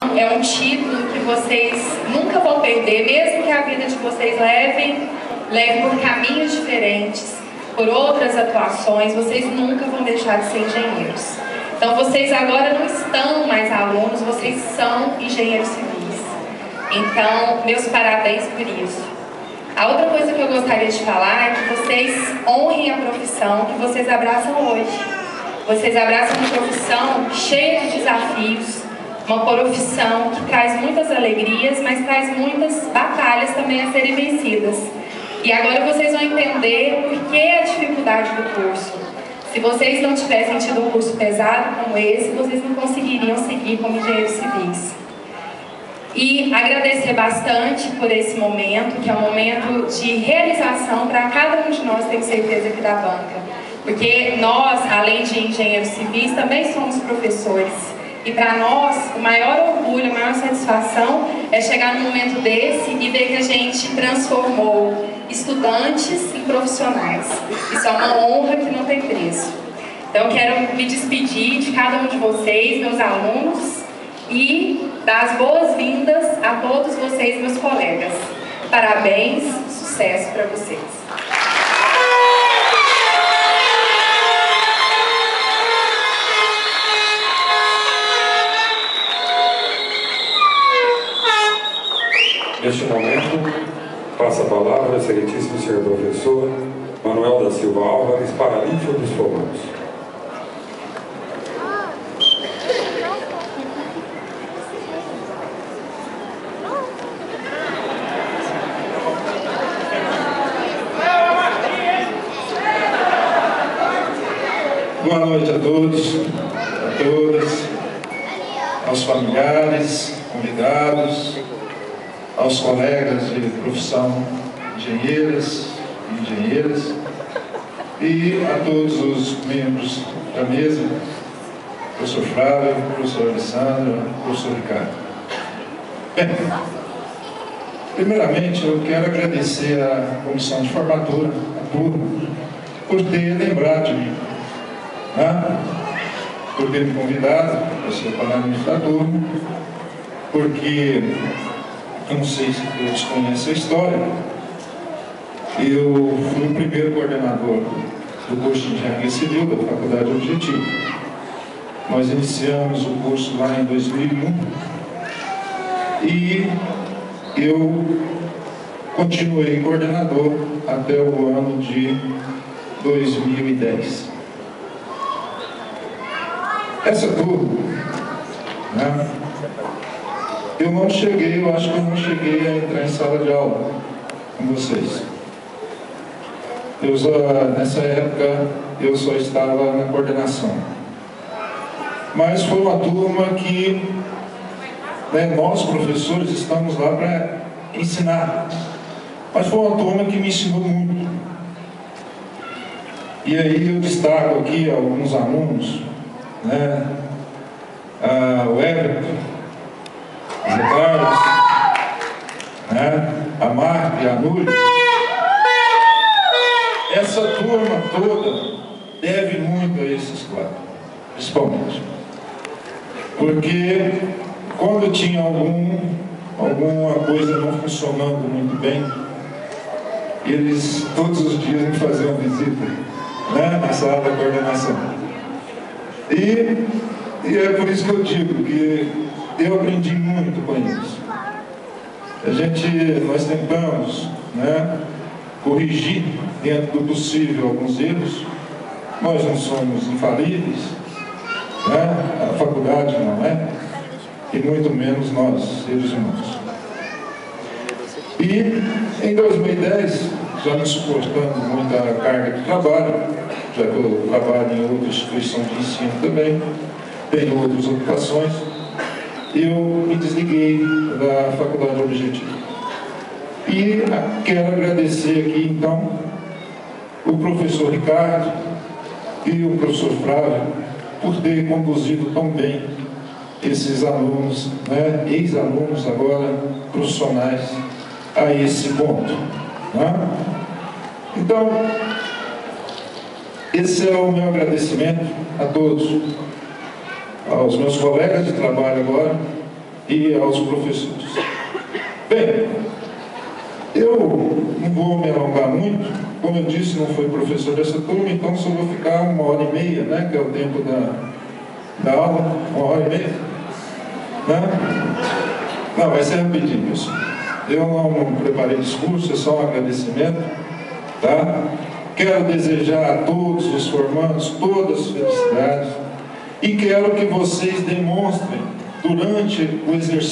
É um título que vocês nunca vão perder, mesmo que a vida de vocês leve por caminhos diferentes, por outras atuações, vocês nunca vão deixar de ser engenheiros. Então vocês agora não estão mais alunos, vocês são engenheiros civis. Então, meus parabéns por isso. A outra coisa que eu gostaria de falar é que vocês honrem a profissão que vocês abraçam hoje. Vocês abraçam uma profissão cheia de desafios, uma profissão que traz muitas alegrias, mas traz muitas batalhas também a serem vencidas. E agora vocês vão entender por que a dificuldade do curso. Se vocês não tivessem tido um curso pesado como esse, vocês não conseguiriam seguir como engenheiros civis. E agradecer bastante por esse momento, que é um momento de realização para cada um de nós, tenho certeza, aqui da banca. Porque nós, além de engenheiros civis, também somos professores. E para nós, o maior orgulho, a maior satisfação é chegar num momento desse e ver que a gente transformou estudantes em profissionais. Isso é uma honra que não tem preço. Então eu quero me despedir de cada um de vocês, meus alunos, e dar as boas-vindas a todos vocês, meus colegas. Parabéns, sucesso para vocês. Neste momento, passa a palavra ao excelentíssimo senhor professor Manuel da Silva Álvares, Paralímpio dos Formandos. Boa noite a todos, a todas, aos familiares, convidados, aos colegas de profissão, engenheiras e engenheiras, e a todos os membros da mesa, professor Flávio, professor Alessandro, professor Ricardo. Bem, primeiramente eu quero agradecer à comissão de formatura, a turma, por ter lembrado de mim, por ter me convidado para ser paralímpico da turma, porque eu não sei se todos conhecem a história. Eu fui o primeiro coordenador do curso de Engenharia Civil da Faculdade Objetivo. Nós iniciamos o curso lá em 2001 e eu continuei coordenador até o ano de 2010. Essa turma, eu acho que eu não cheguei a entrar em sala de aula com vocês. Nessa época, eu só estava na coordenação. Mas foi uma turma que, nós professores estamos lá para ensinar. Mas foi uma turma que me ensinou muito. E aí eu destaco aqui alguns alunos, o Everton, o Zé Carlos, a Marta e a Núria. Essa turma toda deve muito a esses quatro, principalmente. Porque quando tinha alguma coisa não funcionando muito bem, eles todos os dias me faziam visita na sala da coordenação. E é por isso que eu digo que eu aprendi muito com eles. Nós tentamos corrigir dentro do possível alguns erros. Nós não somos infalíveis, a faculdade não é, e muito menos nós, seres humanos. E em 2010, já me suportando muita carga de trabalho, já que eu trabalho em outra instituição de ensino também, tenho outras ocupações, eu me desliguei da Faculdade Objetivo. E quero agradecer aqui, então, o professor Ricardo e o professor Flávio por ter conduzido tão bem esses alunos, ex-alunos agora profissionais, a esse ponto. Então, esse é o meu agradecimento a todos, aos meus colegas de trabalho agora e aos professores. Bem, eu não vou me alongar muito, como eu disse, não fui professor dessa turma, então só vou ficar 1h30, né, que é o tempo da aula, 1h30, né? Não, vai ser rapidinho, pessoal. Eu não preparei discurso, é só um agradecimento, tá? Quero desejar a todos os formandos todas as felicidades e quero que vocês demonstrem durante o exercício